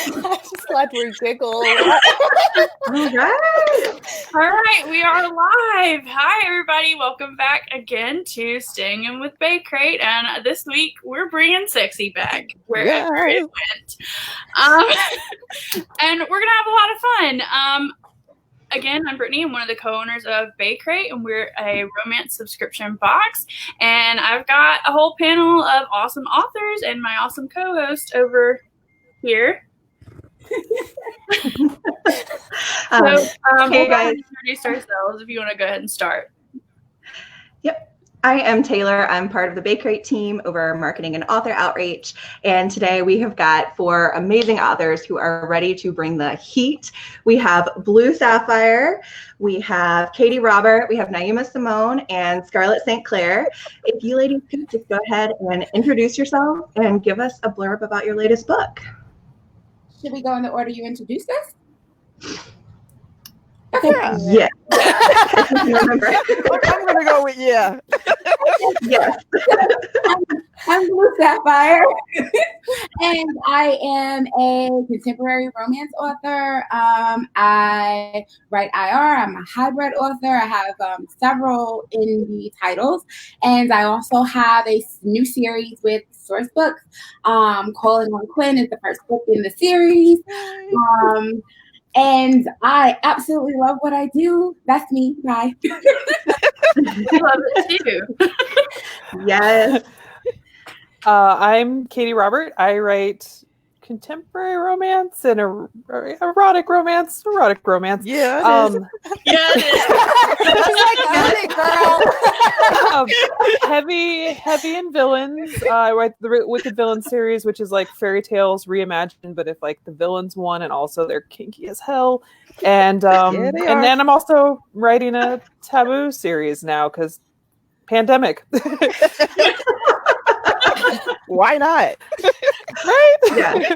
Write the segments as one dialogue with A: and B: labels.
A: I'm just glad we giggle.
B: All right, we are live. Hi, everybody. Welcome back again to Staying In with Bay Crate. And this week, we're bringing sexy back wherever it went. And we're going to have a lot of fun. Again, I'm Brittany. I'm one of the co-owners of Bay Crate, and we're a romance subscription box. And I've got a whole panel of awesome authors and my awesome co-host over here.
C: Hey guys,
B: introduce ourselves if you want to go ahead and start.
C: Yep. I am Taylor. I'm part of the Bay Crate team over marketing and author outreach. And today we have got 4 amazing authors who are ready to bring the heat. We have Blue Saffire, we have Katee Robert, we have Naima Simone, and Scarlett St. Clair. If you ladies could just go ahead and introduce yourself and give us a blurb about your latest book.
D: Should we go in the order you introduced us?
C: Yeah.
E: I'm gonna go with yeah.
C: Yes.
D: I'm Blue Saffire, and I am a contemporary romance author. I write IR. I'm a hybrid author. I have several indie titles, and I also have a new series with Source Books. Calling on Quinn is the first book in the series. And I absolutely love what I do. That's me. Bye.
B: We love it too.
C: Yes.
E: I'm Katee Robert. I write contemporary romance and erotic romance.
A: Yeah.
B: Yeah.
E: Heavy in villains. I write the Wicked Villain series, which is like fairy tales reimagined, but if like the villains won and also they're kinky as hell. And then I'm also writing a taboo series now because pandemic.
A: Why not?
E: Right?
C: Yeah.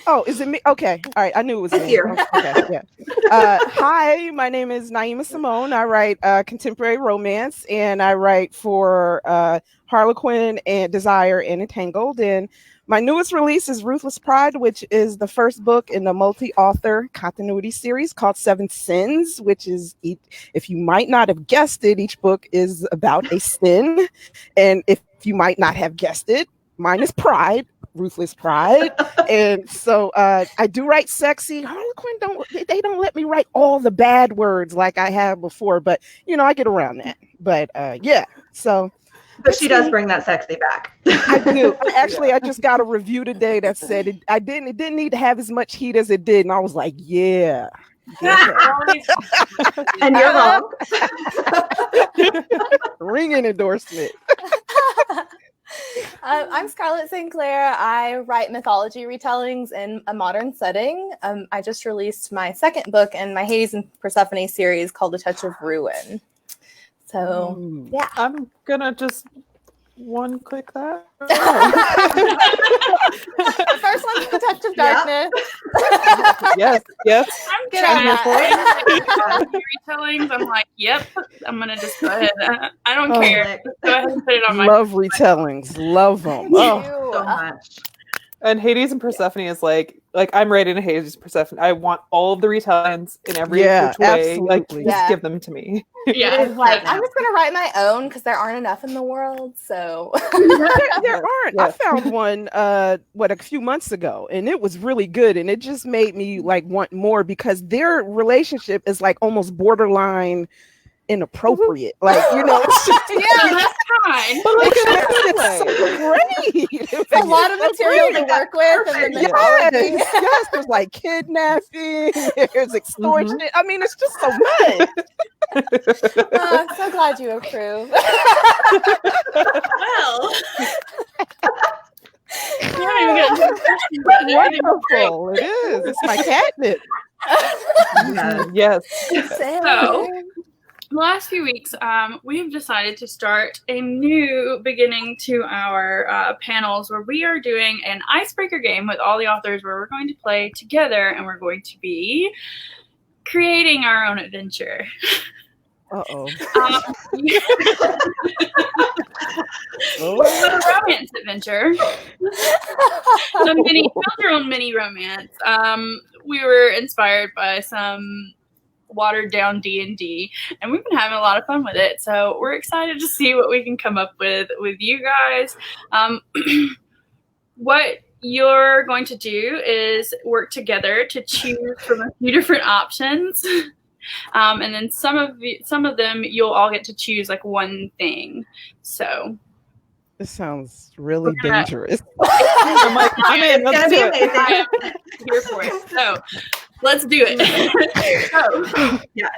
A: Oh, is it me? Okay. All right. I knew it was me.
C: Here.
A: Okay. Yeah. Hi, my name is Naima Simone. I write contemporary romance, and I write for Harlequin and Desire and Entangled. And my newest release is Ruthless Pride, which is the first book in the multi-author continuity series called 7 Sins, which is, if you might not have guessed it, each book is about a sin. And if you might not have guessed it, mine is Pride. Ruthless Pride. And so I do write sexy. Harlequin they don't let me write all the bad words like I have before, but I get around that. But yeah, so
C: But she does bring that sexy back.
A: I do. Actually, I just got a review today that said it didn't need to have as much heat as it did, and I was like, yeah.
C: And you're wrong.
A: Ringing endorsement.
F: I'm Scarlett St. I write mythology retellings in a modern setting. I just released my second book in my Hades and Persephone series called A Touch of Ruin. So, yeah.
E: I'm gonna just one-click that.
F: The first one's The Touch of Darkness.
E: Yes.
B: I'm good at retellings. I'm like, yep. I'm gonna just go ahead. I don't care. Go ahead and put it on my.
A: Love retellings. Love them.
C: So much.
E: And Hades and Persephone is like I'm writing a Hades and Persephone. I want all of the retellings in every which way.
A: Absolutely.
E: Like, just give them to me.
B: Yeah.
F: It's like, I'm just going to write my own because there aren't enough in the world. So
A: there aren't. I found one a few months ago, and it was really good, and it just made me like want more because their relationship is like almost borderline inappropriate. Like, it's just
B: That's fine.
E: But like,
A: it's so great.
F: it's a lot of material to work with. And then
A: yes, there's like kidnapping, there's extortion. I mean, it's just so much.
F: I'm so glad you approve.
B: Well.
A: Wonderful. It is. It's my catnip.
E: Yes.
B: So, the last few weeks, we have decided to start a new beginning to our panels where we are doing an icebreaker game with all the authors where we're going to play together and we're going to be creating our own adventure.
A: Uh-oh.
B: A romance adventure. Build-your-own mini romance. We were inspired by some watered-down D&D, and we've been having a lot of fun with it. So we're excited to see what we can come up with you guys. What you're going to do is work together to choose from a few different options. And then some of them you'll all get to choose like one thing. So
A: this sounds really dangerous.
E: I'm like, I'm in. Let's do it.
B: I'm here for it. So let's do it. So, yeah.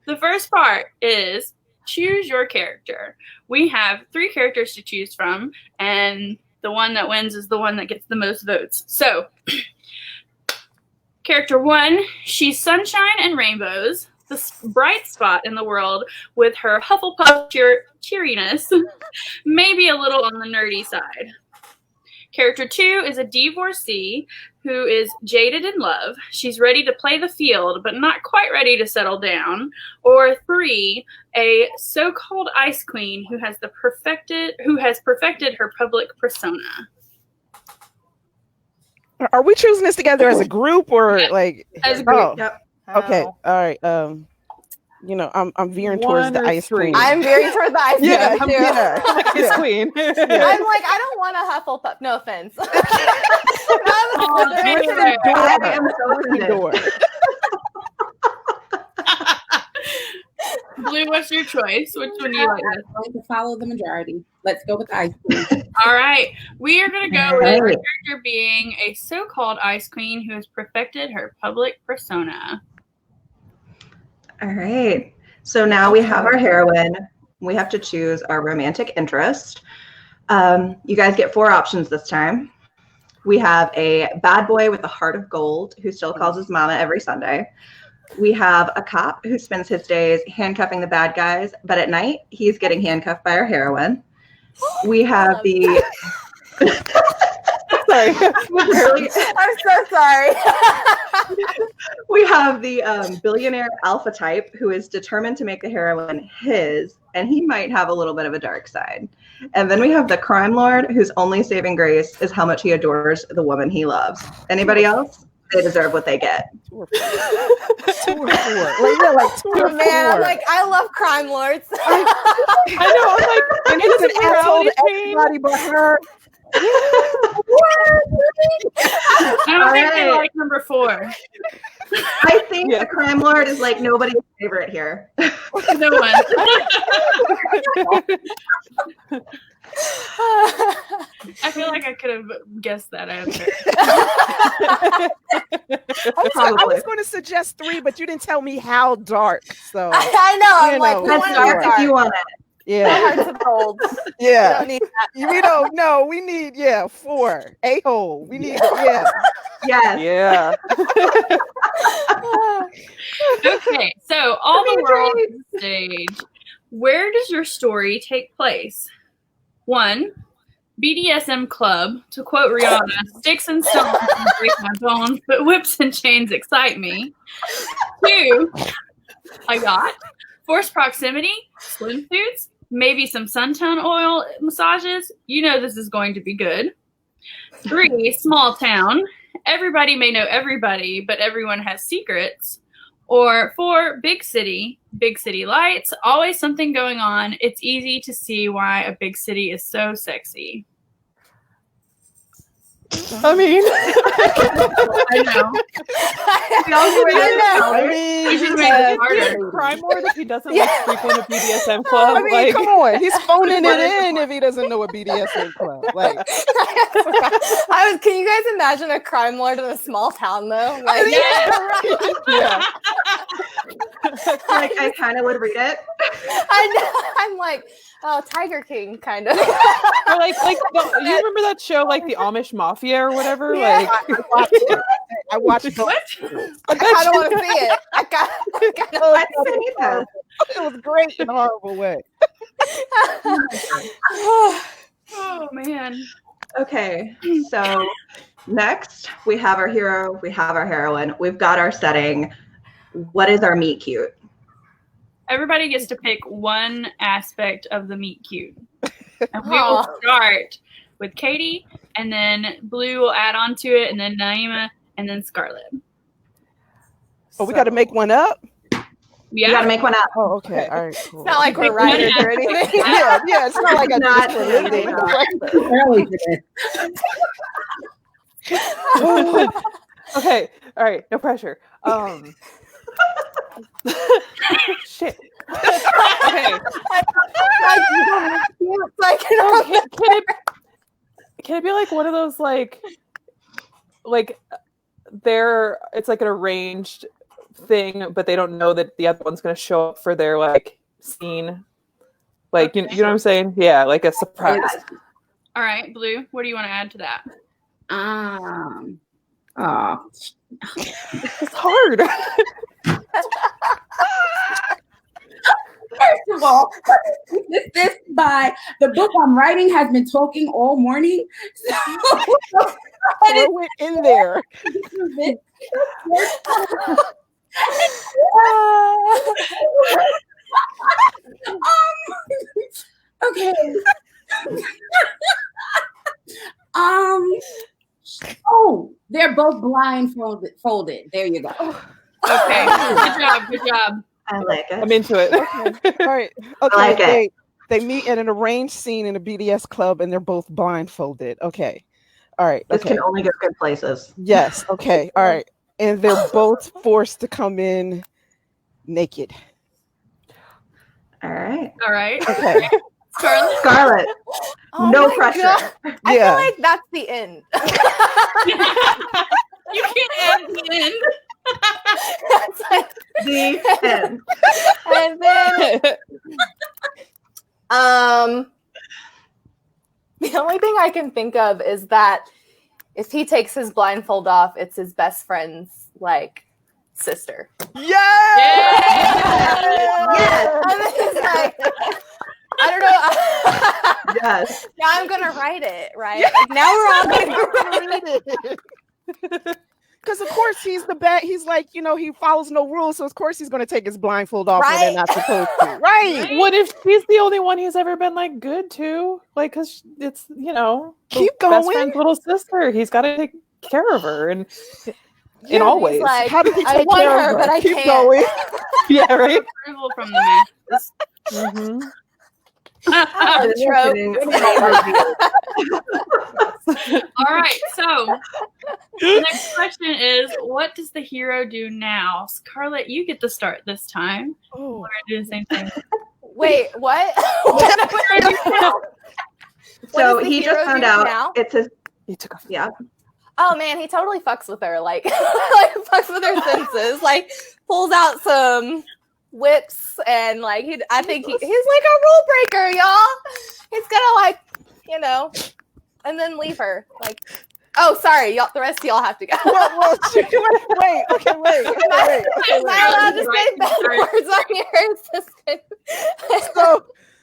B: The first part is choose your character. We have 3 characters to choose from, and the one that wins is the one that gets the most votes. So, character 1, she's sunshine and rainbows, the bright spot in the world with her Hufflepuff cheeriness, maybe a little on the nerdy side. Character 2 is a divorcee who is jaded in love. She's ready to play the field, but not quite ready to settle down. Or 3, a so-called ice queen who has perfected her public persona.
A: Are we choosing this together as a group or like
B: as a group?
A: Oh.
B: Yep.
A: Okay. All right. I'm veering towards the ice queen.
F: I'm veering towards the ice queen.
A: Yeah,
F: too.
A: yeah.
E: Ice queen.
F: I'm like, I don't want a Hufflepuff. No offense.
B: Blue, what's your choice? Which one do you like?
D: I'm going to follow the majority. Let's go with the ice queen.
B: All right. We are going to go with our character being a so-called ice queen who has perfected her public persona.
C: All right. So now we have our heroine. We have to choose our romantic interest. You guys get 4 options this time. We have a bad boy with a heart of gold who still calls his mama every Sunday. We have a cop who spends his days handcuffing the bad guys, but at night he's getting handcuffed by our heroine. We have the... Sorry.
F: I'm so sorry.
C: We have the billionaire alpha type who is determined to make the heroine his, and he might have a little bit of a dark side. And then we have the crime lord whose only saving grace is how much he adores the woman he loves. Anybody else? They deserve what they get.
A: 2 or 4. 2 or 4. Like 2 or 4.
F: Man, I'm like, I love crime lords.
E: I know. I'm like,
A: and he's an asshole to everybody but her.
B: I don't think they like number 4.
C: I think the crime lord is like nobody's favorite here.
B: No one. I feel like I could have guessed that answer.
A: I was going to suggest 3, but you didn't tell me how dark. So
F: I know. I'm like,
C: that's dark if you want it.
A: Yeah.
F: Hearts of gold.
A: Yeah.
F: We don't need that.
A: We don't know. We need 4. A-hole. We need
C: Yes.
E: Yeah.
B: Okay, so all the world is the stage. Where does your story take place? 1, BDSM club. To quote Rihanna, sticks and stones break my bones, but whips and chains excite me. 2, a yacht. Forced proximity, swimsuits, maybe some suntan oil massages. You know this is going to be good. 3, small town. Everybody may know everybody, but everyone has secrets. Or 4, big city lights. Always something going on. It's easy to see why a big city is so sexy.
E: I mean,
B: I know.
E: crime lord if he doesn't like frequent a BDSM club.
A: I mean, come on, he's phoning it in if he doesn't know a BDSM club. Like,
F: Can you guys imagine a crime lord in a small town though? Like,
A: yeah.
C: Like I kind of would read it.
F: I know. I'm like, oh, Tiger King, kind of.
E: Or like you remember that show, like the Amish Mafia or whatever?
F: Yeah.
E: Like
A: I watched
B: What?
F: I kind of want to see it. I kind of.
A: it was great in a horrible way.
B: Oh man.
C: Okay, so next we have our hero, we have our heroine, we've got our setting. What is our meet cute?
B: everybody gets to pick one aspect of the meet cute. And we will start with Katee, and then Blue will add on to it, and then Naima, and then Scarlett.
A: Oh, we got to make one up?
B: Yeah.
C: You got to make one up.
A: Oh, okay. All right, cool.
F: It's not like we're writers or anything.
A: yeah, it's not like I
C: Not
A: just for living.
D: Early for this.
E: Okay. All right. No pressure. Shit. Okay. Can it be like one of those like it's like an arranged thing, but they don't know that the other one's going to show up for their like scene, like you know what I'm saying? Yeah, like a surprise.
B: All right, Blue, what do you want to add to that?
E: It's hard.
D: First of all, this by the book I'm writing has been talking all morning. So
A: Throw it in there.
D: Okay. Oh, they're both blindfolded. There you go.
B: Okay, good job.
C: I like it.
E: I'm into it.
A: Okay. All right. Okay.
C: I like it.
A: They meet in an arranged scene in a BDS club, and they're both blindfolded. Okay. All right.
C: This
A: Okay.
C: can only go good places.
A: Yes. Okay. All right. And they're both forced to come in naked.
C: All right.
A: Okay.
B: Scarlett?
C: Scarlett,
F: Oh
C: no
F: my
C: pressure.
F: God. I
A: Yeah.
F: feel like that's the end.
B: You can't add the end.
F: That's like,
C: The end.
F: and then the only thing I can think of is that if he takes his blindfold off, it's his best friend's like sister.
A: Yeah.
F: Yes. And then he's like, I don't know.
C: Yes.
F: Now I'm gonna write it, right? Like, now we're all gonna
A: Because of course he's the bad. He's like, he follows no rules, so of course he's going to take his blindfold off when they're
F: Right.
A: not supposed to. Right.
E: What if he's the only one he's ever been like good to? Like, because it's the
A: Keep
E: best
A: going.
E: friend's little sister. He's got to take care of her, and in
A: Yeah,
E: all
F: he's
E: ways.
F: like,
A: How did he
F: I
A: take
F: want
A: care
F: her,
A: of
F: but I
A: Keep
F: can't.
A: going.
E: Yeah, right.
B: Approval from the man.
E: Mm-hmm.
F: Trope.
B: All right, so the next question is, what does the hero do now? Scarlett, you get to start this time.
A: Oh.
B: We're gonna do the same thing.
F: Wait, what?
C: So
F: does the
C: he
F: hero
C: just found
F: do
C: out
F: now?
C: it's his.
E: He took off.
C: Yeah.
F: Oh man, he totally fucks with her, like fucks with her senses, like pulls out some whips and like I think he's like a rule breaker, y'all. He's gonna like, and then leave her. Like, oh sorry, y'all. The rest of y'all have to go.
A: Well, wait. Okay, wait.
F: Am I allowed to say bad words on your assistant?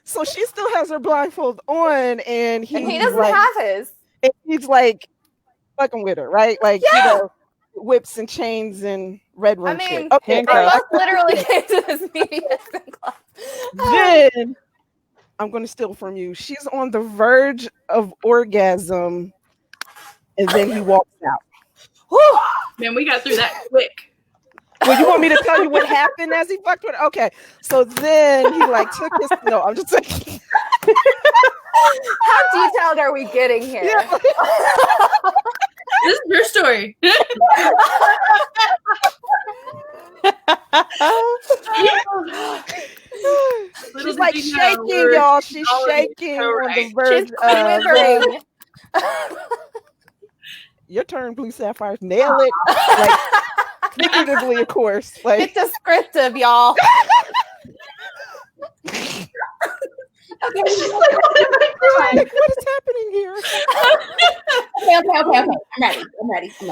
A: So she still has her blindfold on, and
F: And he doesn't have his.
A: And he's like fucking with her, right? Like, whips and chains and red room
F: I mean,
A: shit. Okay,
F: they both literally came to this BDSM club.
A: Then I'm going to steal from you. She's on the verge of orgasm, and then he walks out.
B: Man, we got through that quick.
A: Well, you want me to tell you what happened as he fucked with her? Okay, so then he like took his. No, I'm just saying.
F: How detailed are we getting here?
A: Yeah.
B: This is your story.
A: She's like shaking, y'all. She's shaking on the verge
F: She's
A: of.
F: quivering.
A: Your turn, Blue Sapphire. Nail it. Like, figuratively, of course. Like,
F: It's descriptive, y'all.
C: Okay, she's like, what am I doing?
A: like, what is happening here?
D: Okay. I'm ready. Okay, so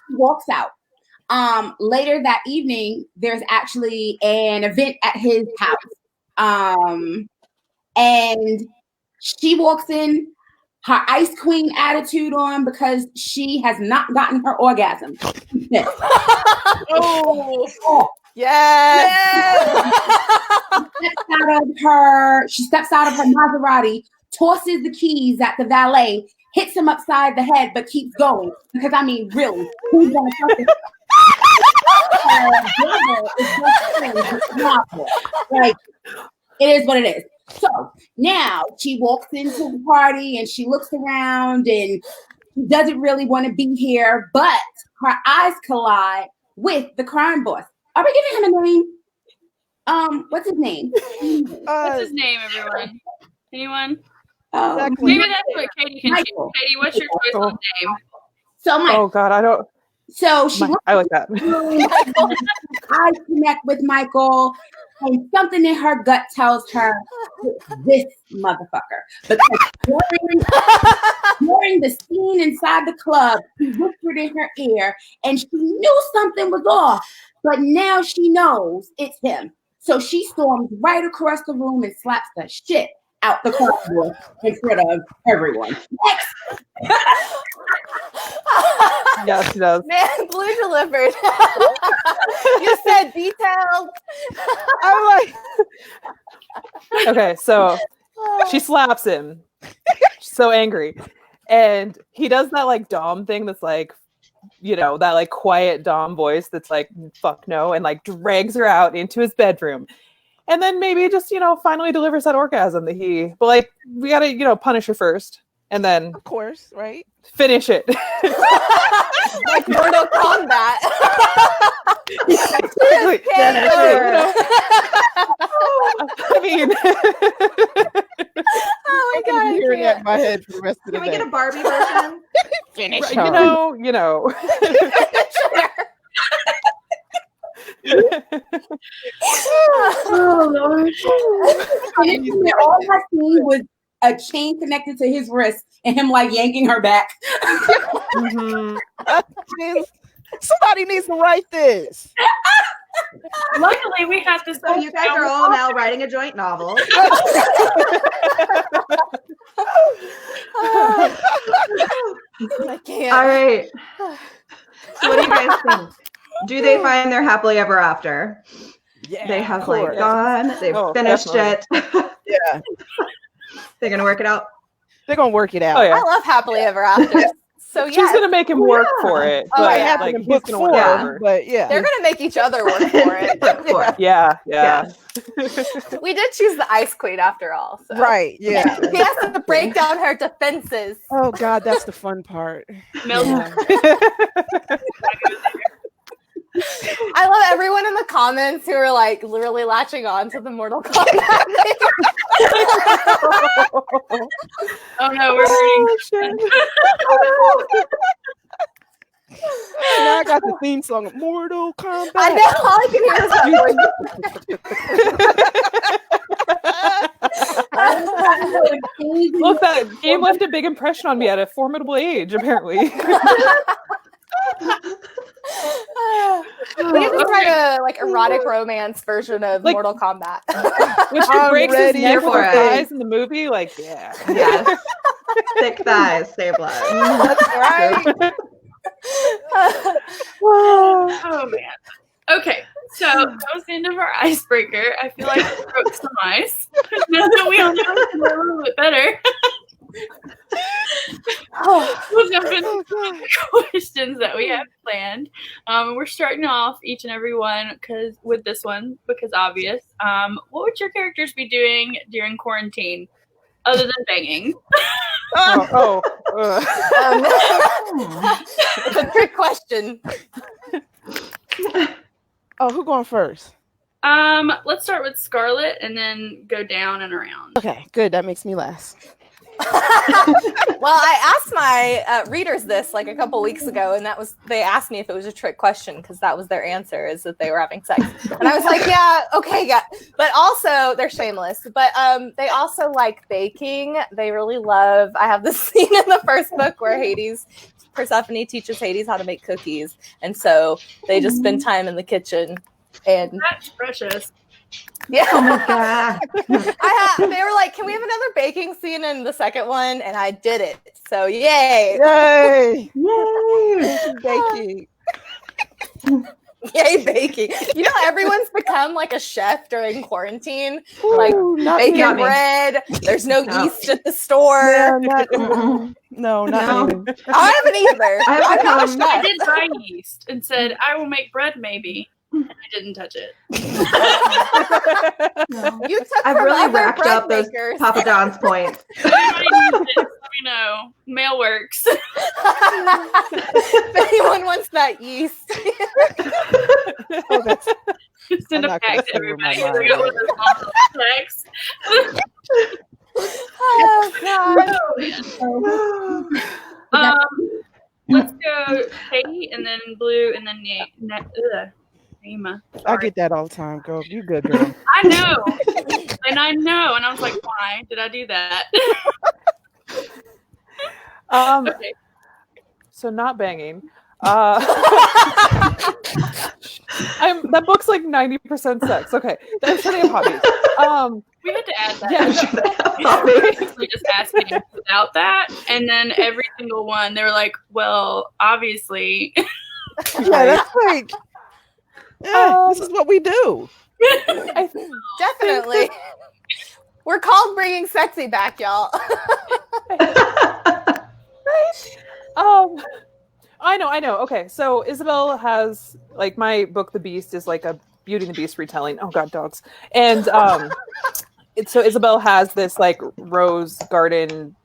D: he walks out. Later that evening, there's actually an event at his house. And she walks in, her ice queen attitude on because she has not gotten her orgasm.
F: Oh. Yes.
D: She steps out of her Maserati, tosses the keys at the valet, hits him upside the head, but keeps going. Because I mean, really, who's gonna fucking like, it is what it is. So now she walks into the party and she looks around and she doesn't really want to be here, but her eyes collide with the crime boss. Are we giving him a name? What's his name?
B: What's his name, everyone? Anyone?
A: Exactly.
B: Maybe that's what Katie can choose. Katie, what's your choice on name?
D: So Mike.
E: Oh God, I don't.
D: So she
E: I like that.
D: I connect with Michael, and something in her gut tells her this motherfucker. But during the scene inside the club, he whispered in her ear, and she knew something was off. But now she knows it's him. So she storms right across the room and slaps the shit out the cardboard in front of everyone. Next.
E: Yeah, she does.
F: Man, Blue delivered. You said detailed.
A: I'm like,
E: Okay, so she slaps him. She's so angry. And he does that like Dom thing that's like, you know, that like quiet Dom voice that's like, fuck no, and like drags her out into his bedroom. And then maybe just, you know, finally delivers that orgasm that but like, we gotta, you know, punish her first. And then,
A: of course, right?
E: Finish it.
F: Like Mortal Kombat.
E: Exactly. I mean,
F: oh my God,
A: I'm hearing that in my head for the rest of the
C: Can we
A: day.
C: get a Barbie version?
A: Finish
E: you know.
D: Oh Lord! And all I seen was a chain connected to his wrist and him like yanking her back.
E: Mm-hmm.
A: Somebody needs to write this.
B: Luckily, we have this.
C: So you guys are all now writing a joint novel.
F: I can't.
C: All right. So what do you guys think? Do they find their happily ever after?
A: Yeah,
C: They have like gone. They've finished it.
A: Yeah,
C: They're gonna work it out.
A: they're gonna work it out.
E: Oh, yeah.
F: I love happily ever after. So yeah,
E: She's gonna make him work for it.
F: Oh,
E: But,
F: yeah.
E: like,
A: in
E: he's
A: book
E: gonna
A: 4,
E: work over.
A: but yeah,
F: they're gonna make each other work for it.
E: Yeah.
F: We did choose the Ice Queen after all. So.
A: right. Yeah.
F: He has to break down her defenses.
A: Oh God, that's the fun part.
B: Milk.
F: I love everyone in the comments who are like literally latching on to the Mortal Kombat.
B: Oh no, we're hurting.
A: Now I got the theme song of Mortal Kombat.
F: I know, all I can hear is that.
E: Look, that game left a big impression on me at a formidable age, apparently.
F: We need to write a like erotic romance version of
E: Like-
F: Mortal Kombat.
E: When she
A: I'm
E: breaks his
A: ready
E: neck with
C: for
E: her
C: it.
E: thighs in the movie, like, yeah.
C: Yes. Thick thighs, save blood.
A: That's right.
B: Oh man. Okay, so that was the end of our icebreaker. I feel like we broke some ice. Now that we all know a little bit better. We'll jump into the questions that we have planned. We're starting off each and every one with this one because obvious. What would your characters be doing during quarantine other than banging?
F: It's a trick question.
A: Oh, who going first?
B: Let's start with Scarlett and then go down and around.
A: Okay, good. That makes me last.
F: Well, I asked my readers this like a couple weeks ago, and they asked me if it was a trick question because that was their answer, is that they were having sex, and I was like, yeah, okay, yeah. But also, they're shameless. But they also like baking. They really love. I have this scene in the first book where Persephone teaches Hades how to make cookies, and so they just spend time in the kitchen. And
B: That's precious.
F: yeah.
C: Oh my God.
F: They were like, can we have another baking scene in the second one? And I did it. So yay.
A: Yay!
C: Yay.
A: Baking.
F: Yay, baking. You know, everyone's become like a chef during quarantine.
A: Ooh,
F: Like
A: not
F: baking
C: yummy.
F: bread. There's no
C: No.
F: yeast at the store.
A: Yeah, not,
C: Mm-mm.
A: no, not
C: No.
A: me.
F: I haven't either.
C: I've
F: I'm not a
C: become-
B: I
F: chef.
B: did buy yeast and said I will make bread maybe. And I didn't touch it.
C: No.
F: You took
C: I've
F: from
C: really
F: other
C: racked
F: bread
C: up those
F: makers.
C: Papa John's points.
B: If anybody needs it, let me know. Mail works.
F: If anyone wants that yeast.
A: Oh, that's,
B: Send
A: I'm
B: a
A: not gonna
B: pack to
A: say where my
B: everybody.
A: mind
B: We got one of
A: is.
B: those small packs.
F: Oh,
B: Let's go Katie and then Blue and then Naima.
A: I get that all the time, girl. You good, girl.
B: I know. And I know. And I was like, why did I do that? Okay.
E: So not banging. That book's like 90% sex. Okay, I'm sure they have hobbies.
B: We had to add that.
E: Yeah,
B: We just asking without that, and then every single one they were like, "Well, obviously."
A: Yeah, that's like, this is what we do.
E: I think
F: definitely. We're called bringing sexy back, y'all.
E: I know. Okay, so Isabel has like my book, The Beast, is like a Beauty and the Beast retelling. Oh God, dogs! And so Isabel has this like rose garden,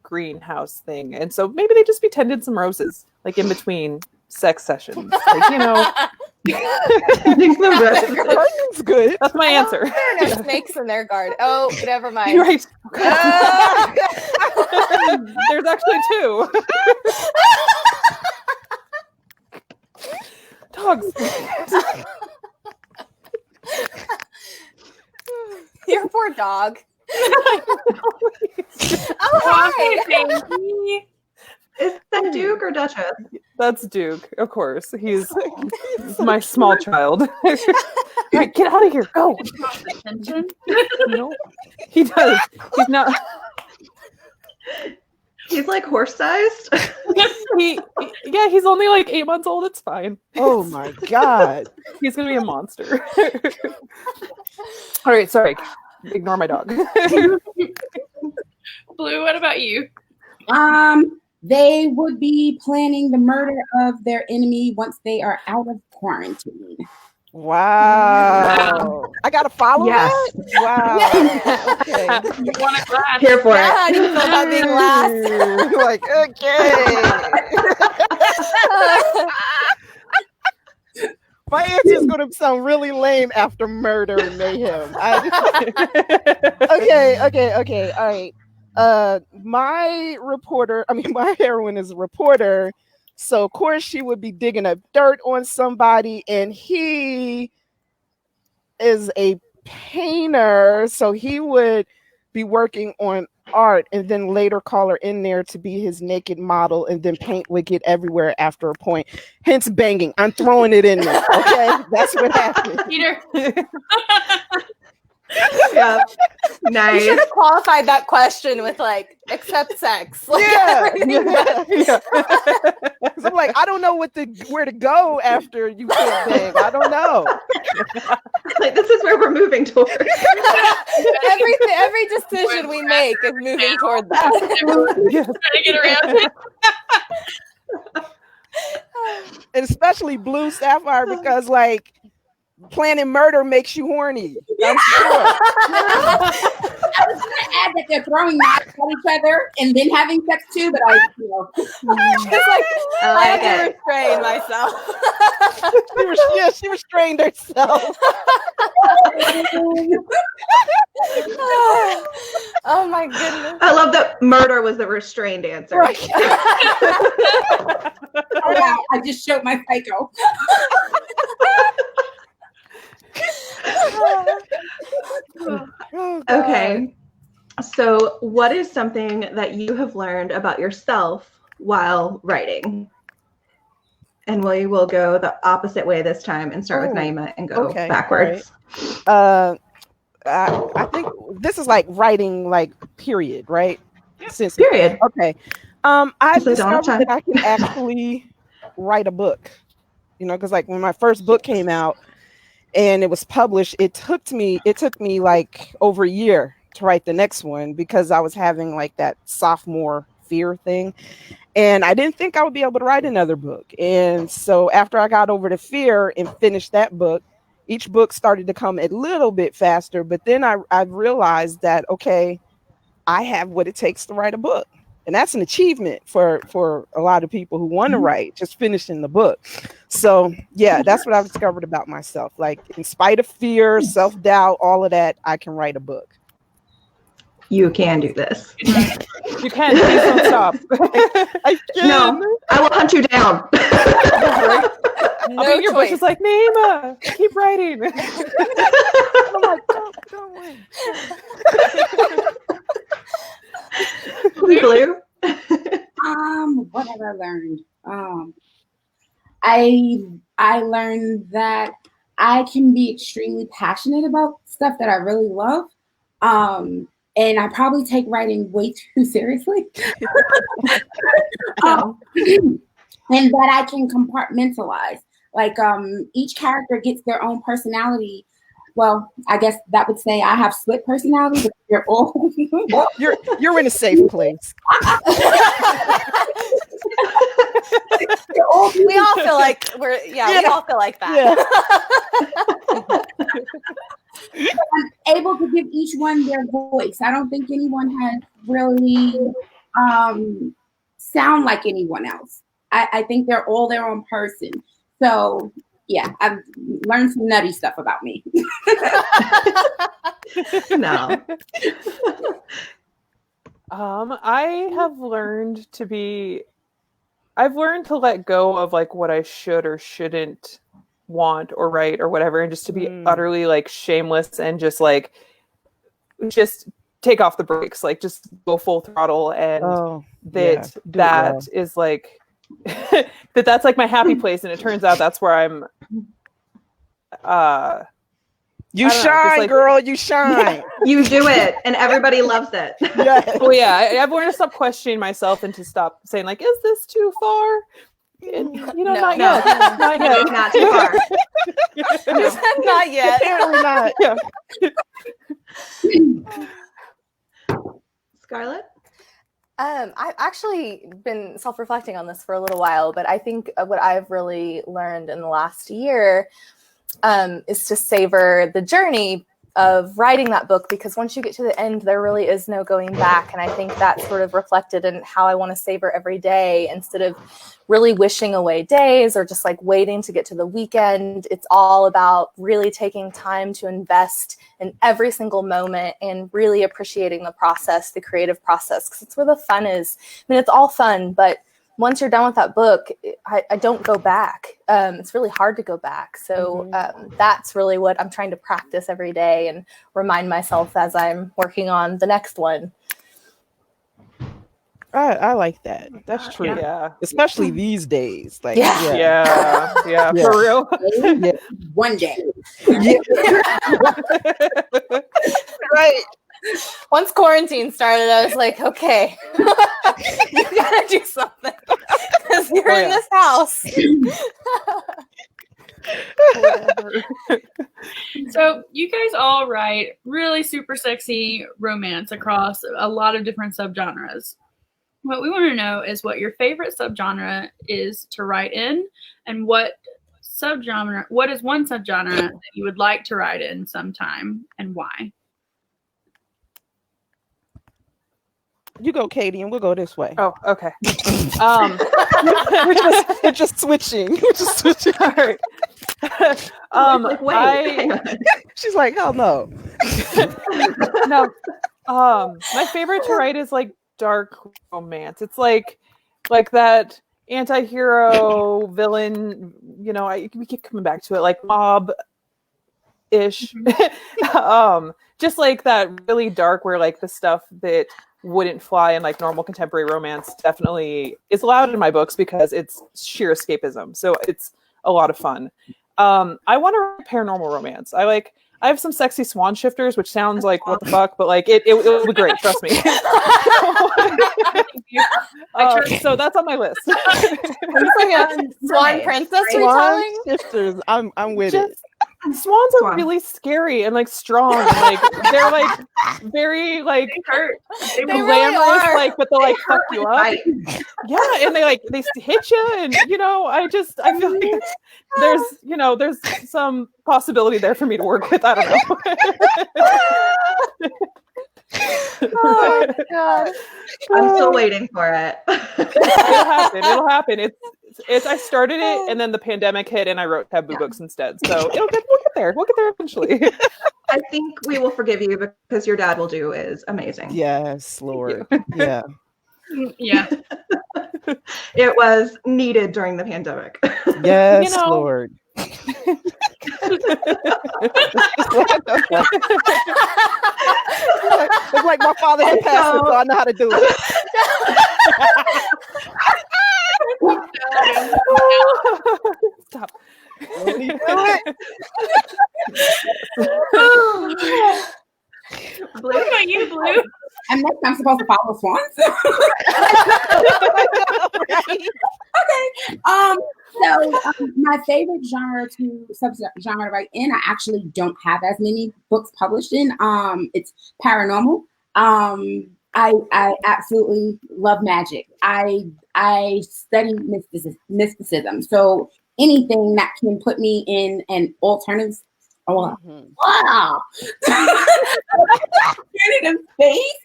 E: greenhouse thing, and so maybe they just be tending some roses like in between sex sessions, like, you know.
C: I think the rest of it-
A: Garden's good.
E: That's my answer.
F: There are no snakes in their garden. Oh, never mind.
E: You're right.
F: Uh,
E: There's actually two. Dogs.
F: Your poor dog.
B: Oh,
F: hi.
B: baby.
C: Is that Duke or Duchess?
E: That's Duke, of course. He's my small child. Right, get out of here. Go.
B: Attention.
E: No, he does. He's not.
C: He's like horse-sized.
E: Yeah, he's only like 8 months old. It's fine.
A: Oh my God.
E: He's gonna be a monster. All right, sorry. Ignore my dog.
B: Blue, what about you?
D: They would be planning the murder of their enemy once they are out of quarantine.
A: Wow. I gotta follow
C: Yes.
A: that? Wow. Okay.
B: You want a glass?
C: Here for
F: Yeah,
C: it.
F: how do you feel about being last?
A: Like, okay. My answer is going to sound really lame after murder and mayhem. Okay. All right. My heroine is a reporter. So, of course, she would be digging up dirt on somebody, and he is a painter. So, he would be working on art and then later call her in there to be his naked model, and then paint would get everywhere after a point. Hence banging. I'm throwing it in there. Okay. That's what happened.
B: Peter.
C: Yeah.
F: You
C: Nice.
F: should have qualified that question with like, except sex. Like,
A: Yeah.
F: everything
A: Yeah. 'Cause I'm like, I don't know where to go after you can't bang. I don't know.
C: Like, this is where we're moving towards.
F: every decision we make is moving toward that.
E: Yes.
B: Trying to get around it.
A: And especially Blue Saffire, because like planning murder makes you horny. I'm sure.
D: I was going to add that they're throwing knives at each other and then having sex too, but
F: Just like,
C: I
F: I
C: like
F: had to
C: it.
F: restrain myself.
A: She restrained herself.
F: Oh my goodness.
C: I love that murder was the restrained answer.
A: Right.
D: oh, wow, I just showed my psycho.
A: Oh, God.
C: Okay. So, what is something that you have learned about yourself while writing? And we will go the opposite way this time and start with Naima and go
A: okay,
C: backwards.
A: I think this is like writing, like period, right? Since
C: Period.
A: okay. I
C: Just like Donald
A: discovered that
C: Trump.
A: I can actually write a book. you know, because like when my first book came out and it was published, it took me like over a year to write the next one because I was having like that sophomore fear thing. And I didn't think I would be able to write another book. And so after I got over the fear and finished that book, each book started to come a little bit faster. But then I realized that, okay, I have what it takes to write a book. And that's an achievement for a lot of people who want to write, just finishing the book. So yeah, that's what I've discovered about myself. Like in spite of fear, self-doubt, all of that, I can write a book.
C: You can do this.
E: You can. Please don't stop.
A: I can.
C: No, I will hunt you down.
F: No
E: I'll be in your
F: choice.
E: bushes like, Naima, keep writing.
A: I'm like, don't wait.
C: Blue?
D: What have I learned? I learned that I can be extremely passionate about stuff that I really love. And I probably take writing way too seriously. And that I can compartmentalize. Like each character gets their own personality. Well, I guess that would say I have split personality, but they're all
A: You're in a safe place.
F: We all feel like we all feel like that.
D: I'm able to give each one their voice. I don't think anyone has really sound like anyone else. I think they're all their own person. So yeah, I've learned some nutty stuff about me.
C: No.
E: I have learned I've learned to let go of like what I should or shouldn't want or write or whatever, and just to be utterly like shameless and just just take off the brakes, like just go full throttle, and that is like that's like my happy place, and it turns out that's where I'm
A: you shine, like, girl, you shine.
C: You do it, and everybody loves it.
A: Yeah.
E: Well, yeah, I've learned to stop questioning myself and to stop saying like, is this too far? And, you know, not yet. Not yet.
C: Not too far.
F: Not yet.
A: Apparently not.
E: Yeah.
C: Scarlett?
F: I've actually been self-reflecting on this for a little while, but I think what I've really learned in the last year is to savor the journey of writing that book, because once you get to the end, there really is no going back. And I think that's sort of reflected in how I want to savor every day instead of really wishing away days or just like waiting to get to the weekend. It's all about really taking time to invest in every single moment and really appreciating the process, the creative process, because it's where the fun is. I mean, it's all fun, but once you're done with that book, I don't go back. It's really hard to go back. So that's really what I'm trying to practice every day and remind myself as I'm working on the next one.
A: I like that. That's true.
E: Yeah.
A: Especially these days. Like,
E: Yeah, for real.
A: Yeah.
D: One day.
A: Yeah. Right.
F: Once quarantine started, I was like, okay, you gotta do something because you're in this house.
B: So you guys all write really super sexy romance across a lot of different subgenres. What we want to know is what your favorite subgenre is to write in, and what is one subgenre that you would like to write in sometime, and why?
A: You go, Katie, and we'll go this way.
E: Oh, okay.
A: We're just switching. We're just switching.
E: All right.
C: Hang on.
A: She's like, hell no.
E: No. My favorite to write is like dark romance. It's like that anti-hero villain, you know, we keep coming back to it, like mob ish. Just like that really dark, where like the stuff that wouldn't fly in like normal contemporary romance definitely is allowed in my books because it's sheer escapism. So it's a lot of fun. I want to write paranormal romance. I I have some sexy swan shifters, which sounds like what the fuck, but like it will be great. Trust me. So that's on my list.
F: It's like a swan princess retelling.
A: Shifters. I'm with it.
E: Swans are really scary and like strong. And, like they're like very like
B: They
E: glamorous,
F: really
E: like, but they'll like fuck you up.
C: Right.
E: Yeah, and they hit you, and I feel like there's some possibility there for me to work with. I don't know.
F: Oh my god!
C: I'm still waiting for it.
E: It'll happen. It's I started it, and then the pandemic hit, and I wrote taboo books instead. So we'll get there. We'll get there eventually.
C: I think we will forgive you because your dad will do is amazing.
A: Yes, Lord. Yeah.
B: Yeah.
C: It was needed during the pandemic.
A: Yes, Lord. It's like my father had passed it, so I know how to do it.
E: Stop.
A: When you do it.
C: Blue,
B: What about you, Blue?
D: And next I'm supposed to follow swans. Okay. My favorite subgenre to write in, I actually don't have as many books published in. It's paranormal. I absolutely love magic. I study mysticism. So anything that can put me in an alternative space,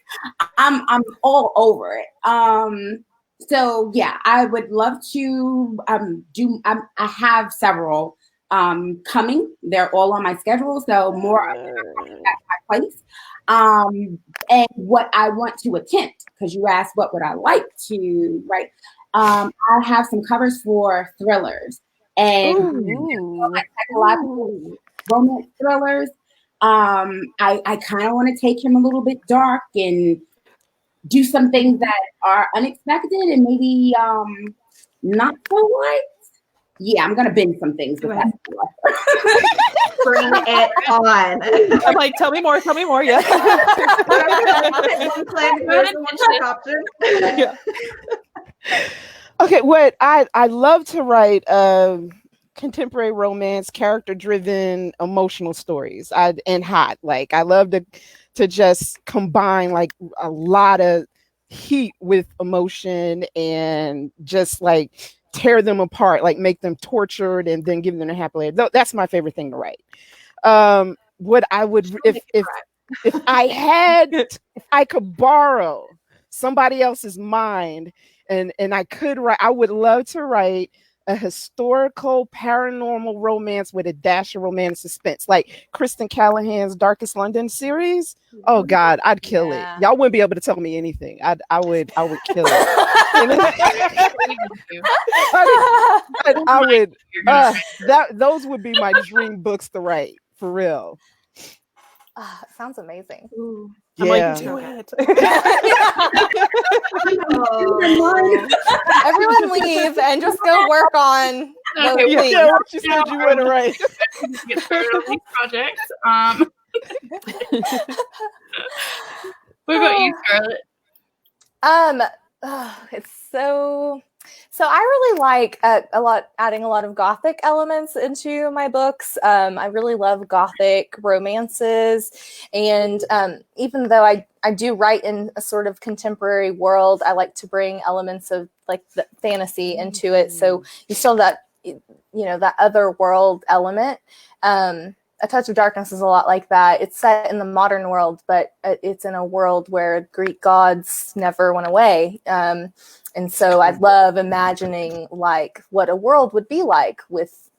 D: I'm all over it. So yeah, I would love to I have several coming. They're all on my schedule, so more at my place. And what I want to attempt, because you asked what would I like to write. I have some covers for thrillers and like psychological romance thrillers. I kind of want to take him a little bit dark and do some things that are unexpected and maybe not so light. Yeah, I'm gonna bend some things with that.
C: bring it on.
E: I'm like, tell me more. Yeah.
C: Yeah.
A: Okay, what I love to write contemporary romance, character-driven, emotional stories. And hot. Like I love to just combine like a lot of heat with emotion and just like tear them apart, like make them tortured and then give them a happy ending. That's my favorite thing to write. What I would if I could borrow somebody else's mind and I could write, I would love to write a historical paranormal romance with a dash of romantic suspense, like Kristen Callahan's Darkest London series. Oh God, I'd kill it. Y'all wouldn't be able to tell me anything. I would kill it. I would. Those would be my dream books to write for real.
F: It sounds amazing.
B: Ooh.
E: I'm like, do it.
F: Everyone leave and just go work on
B: Okay,
A: what you said you want to write.
B: Get started on these projects. What about you, Scarlett?
F: It's so I really like adding a lot of Gothic elements into my books. I really love Gothic romances, and even though I do write in a sort of contemporary world, I like to bring elements of like the fantasy into it. So you still have that, that other world element. A Touch of Darkness is a lot like that. It's set in the modern world, but it's in a world where Greek gods never went away. And so I love imagining like what a world would be like with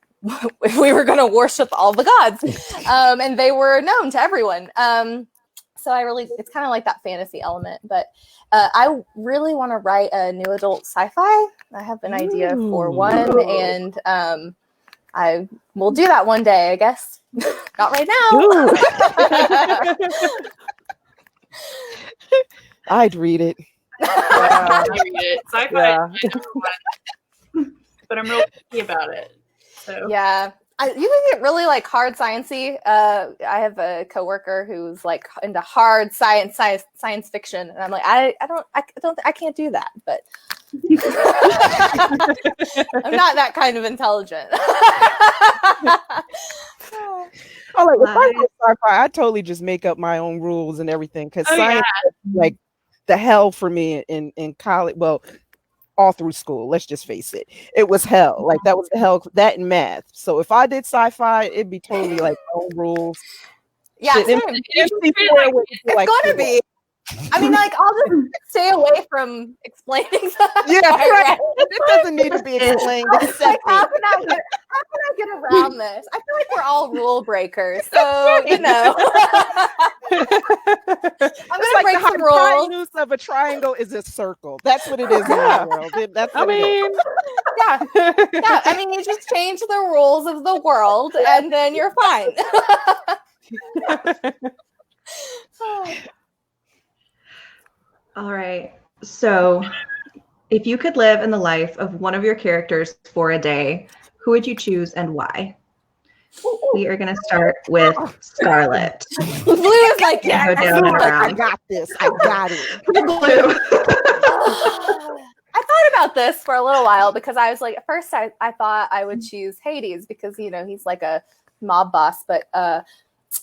F: if we were going to worship all the gods, and they were known to everyone. So it's kind of like that fantasy element, but I really want to write a new adult sci-fi. I have an idea for one, and I will do that one day, I guess. Not right now.
A: I'd read it.
B: I read it. Sci-fi, but I'm real picky about it. So
F: yeah, you can get really like hard sciencey. I have a coworker who's like into hard science fiction, and I'm like, I can't do that. But I'm not that kind of intelligent.
A: Oh, like if I go sci-fi, I totally just make up my own rules and everything because science is like the hell for me in college. Well, all through school. Let's just face it. It was hell. Like that was the hell. That and math. So if I did sci-fi, it'd be totally like my own rules.
F: Yeah, it's gonna be. I mean, like, I'll just stay away from explaining stuff.
A: Yeah, right. It doesn't need to be explained.
F: Like, how can I get around this? I feel like we're all rule breakers, so you know. I'm gonna break some rules.
A: The hypotenuse of a triangle is a circle. That's what it is in my world. That's what it is.
F: Yeah. I mean, you just change the rules of the world, and then you're fine.
C: All right. So, if you could live in the life of one of your characters for a day, who would you choose and why? We are going to start with Scarlett.
F: Blue is like,
C: yeah, go down and around.
A: I got this. I got it.
C: Blue.
F: I thought about this for a little while because I was like, at first I thought I would choose Hades because, you know, he's like a mob boss, but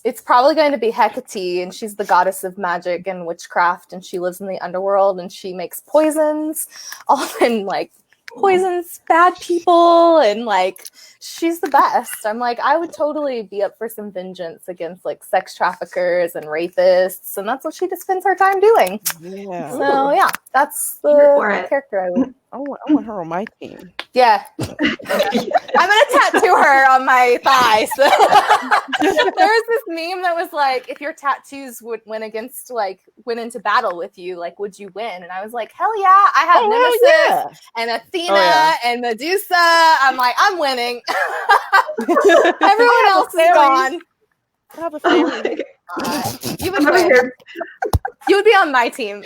F: it's probably going to be Hecate, and she's the goddess of magic and witchcraft, and she lives in the underworld, and she makes poisons, often like poisons bad people, and like she's the best. I'm like, I would totally be up for some vengeance against like sex traffickers and rapists, and that's what she just spends her time doing.
A: Yeah.
F: So yeah, that's the character I would.
A: I want her on my team.
F: Yeah. I'm gonna tattoo her on my thigh. So. There was this meme that was like, if your tattoos went into battle with you, like, would you win? And I was like, hell yeah, I have Nemesis and Athena and Medusa. I'm like, I'm winning. Everyone else is gone.
A: I have a family.
F: You would win. You would be on my team.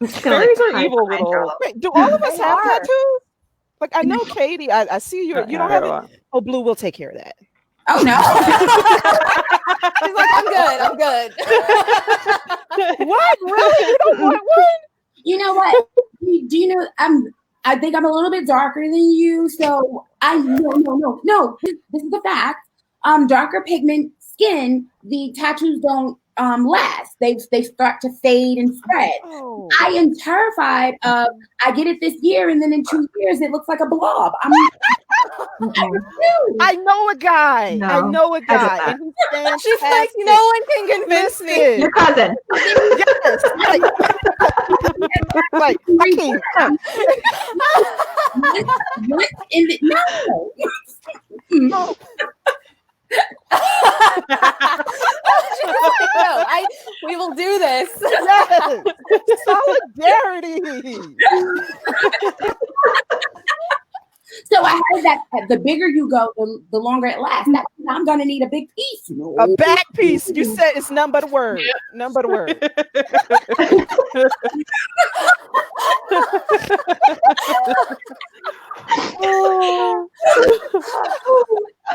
E: Fairies are evil little.
A: Wait, do all of us have tattoos? Like, I know Katie. I see you. You don't have it. Oh, Blue will take care of that.
D: Oh no.
F: She's like, I'm good.
A: What? Really? You don't want one?
D: You know what? Do you know I think I'm a little bit darker than you, so no. This is the fact. Darker pigment skin, the tattoos don't last. They start to fade and spread.
A: Oh.
D: I am terrified of I get it this year and then in 2 years it looks like a blob.
A: I know a guy.
C: No,
A: I know a guy.
C: I
A: And he stands
F: She's
A: past
F: like, no one can convince me.
C: Your cousin.
A: Yes. Like, I can't.
D: What in the no.
F: We will do this.
A: Yes. Solidarity.
D: So I heard that the bigger you go, the longer it lasts. That means I'm gonna need a big piece. No.
A: A back piece. You said it's none but a word. Yeah. None but a word.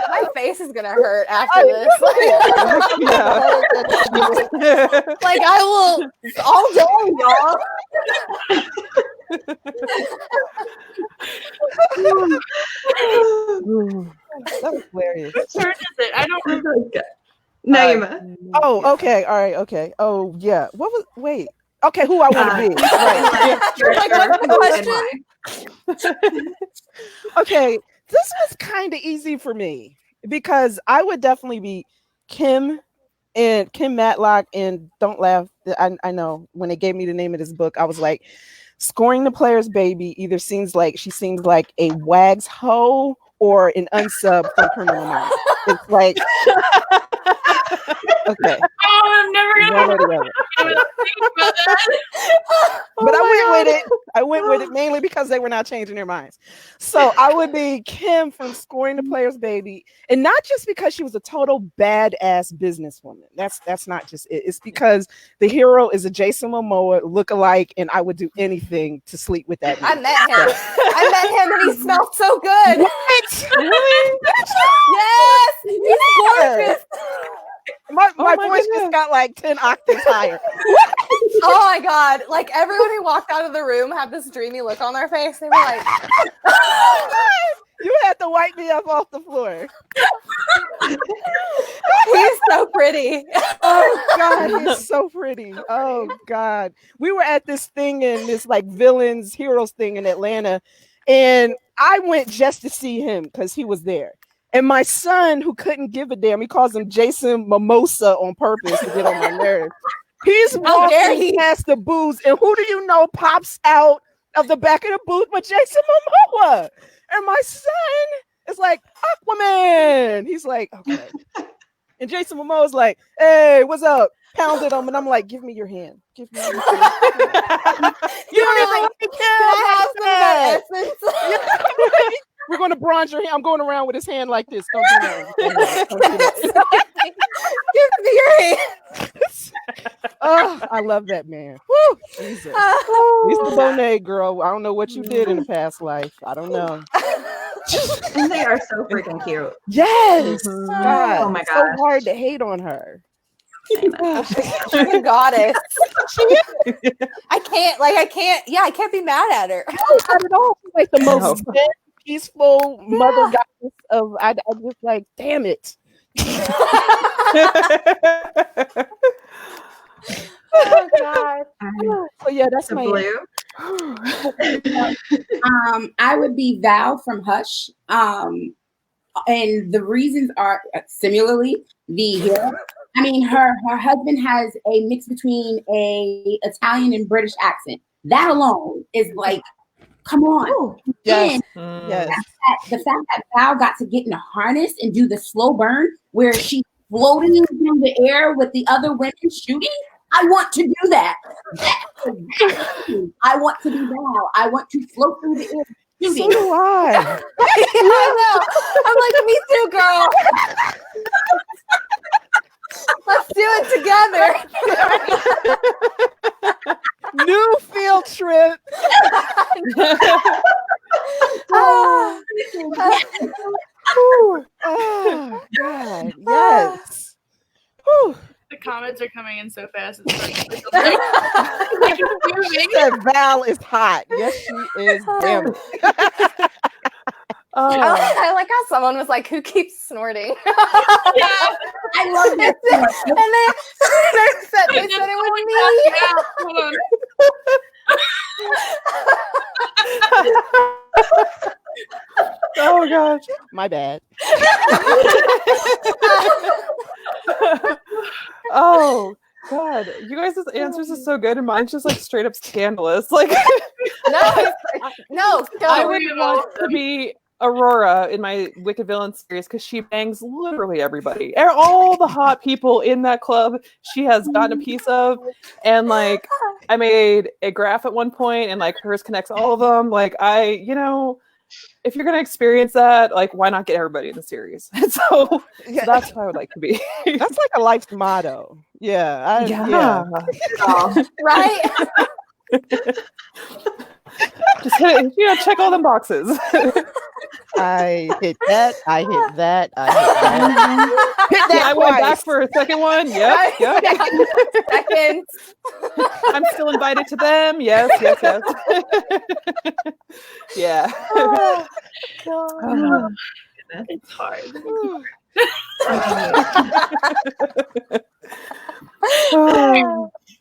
F: My face is gonna hurt after this. Like I will all day, y'all.
A: That was hilarious.
B: Whose turn is it? I don't remember.
C: Naima.
A: Oh, okay. All right. Okay. Oh, yeah. Wait. Okay, who I want to be. Right.
F: Like, what's the question?
A: Okay, this was kind of easy for me because I would definitely be Kim Matlock, and don't laugh. I know when they gave me the name of this book, I was like, Scoring the Player's Baby either seems like a Wags hoe or an unsub from Criminal Minds. It's like, okay.
B: Oh, I'm never gonna.
A: But I went with it. I went with it mainly because they were not changing their minds. So I would be Kim from Scoring the Player's Baby. And not just because she was a total badass businesswoman. That's not just it. It's because the hero is a Jason Momoa lookalike, and I would do anything to sleep with that man.
F: I met him. I met him and he smelled so good.
A: What?
F: Really? Yes! He's gorgeous.
A: My voice just got like 10 octaves higher.
F: Oh my God. Like everyone who walked out of the room had this dreamy look on their face. They were like,
A: you had to wipe me up off the floor.
F: He's so pretty.
A: Oh God, he's so pretty. Oh God. We were at this thing in this like villains heroes thing in Atlanta, and I went just to see him because he was there. And my son, who couldn't give a damn, he calls him Jason Mimosa on purpose to get on my nerves. He's walking past the booths, and who do you know pops out of the back of the booth but Jason Momoa? And my son is like, Aquaman. He's like, okay. And Jason Momoa's like, hey, what's up? Pounded him, and I'm like, give me your hand. Give me your hand. You don't even can I have some of that essence? We're going to bronze your hand. I'm going around with his hand like this. Don't do that. Don't do that.
F: Give me your hand.
A: Oh, I love that man. Woo, Jesus. Lisa Bonet, girl. I don't know what you did in the past life. I don't know.
C: And they are so freaking cute.
A: Yes. God,
C: oh my
A: it's
C: gosh.
A: so hard to hate on her.
F: She's a goddess. I can't be mad at her.
A: No, not at all. She's like the most peaceful mother goddess of. I just like, damn it.
F: Oh God.
A: So yeah, that's my
C: Blue.
D: I would be Val from Hush. And the reasons are similarly the hero. I mean, her husband has a mix between a Italian and British accent. That alone is like, come on.
A: Ooh, yes.
D: Yes. The fact that Val got to get in a harness and do the slow burn where she's floating in the air with the other women shooting. I want to do that. I want to be Val. I want to float through the air. Shooting.
A: So do I.
F: I know. I'm like, me too, girl. Let's do it together.
A: New field trip.
F: Oh,
A: God. Yes. Whew.
B: The comments are coming in so fast. It's
A: That Val is hot. Yes, she is. Damn it.
F: I like how someone was like, who keeps snorting?
B: Yeah,
D: I love that.
F: And then they said it was me.
B: Hold on.
E: Oh gosh,
A: my bad.
E: Oh God, you guys' answers are so good, and mine's just like straight up scandalous. Like,
F: no,
E: I would want to be Aurora in my Wicked Villain series because she bangs literally everybody. All the hot people in that club she has gotten a piece of. And like, I made a graph at one point, and like hers connects all of them. Like, if you're going to experience that, like, why not get everybody in the series? And so that's what I would like to be.
A: That's like a life's motto. Yeah. Yeah.
F: Right?
E: Just hit it, check all them boxes.
A: I hit that. I hit that. I hit that. Hit that.
E: I went back for a second one. Yep.
F: Second.
E: I'm still invited to them. Yes. Yeah.
F: Oh, God.
B: It's hard.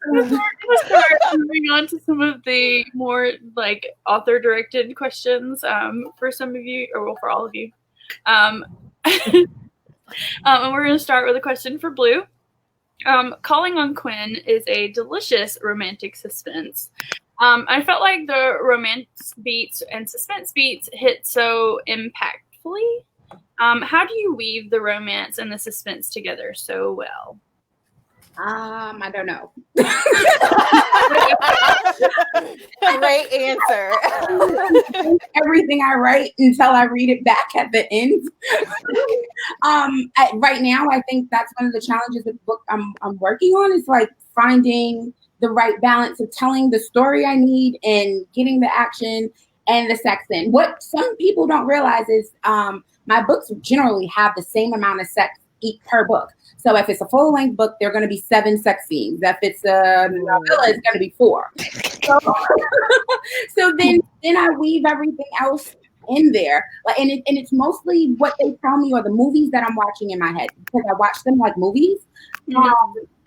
B: Let's start moving on to some of the more like author-directed questions for some of you, or for all of you. And we're going to start with a question for Blue. Calling on Quinn is a delicious romantic suspense. I felt like the romance beats and suspense beats hit so impactfully. How do you weave the romance and the suspense together so well?
D: I don't know.
F: Great answer.
D: Everything I write until I read it back at the end. Right now, I think that's one of the challenges with the book I'm working on, is like finding the right balance of telling the story I need and getting the action and the sex in. What some people don't realize is my books generally have the same amount of sex per book. So if it's a full-length book, there are going to be 7 sex scenes. If it's a novella, it's going to be 4. So then I weave everything else in there, like, and it's mostly what they tell me or the movies that I'm watching in my head, because I watch them like movies.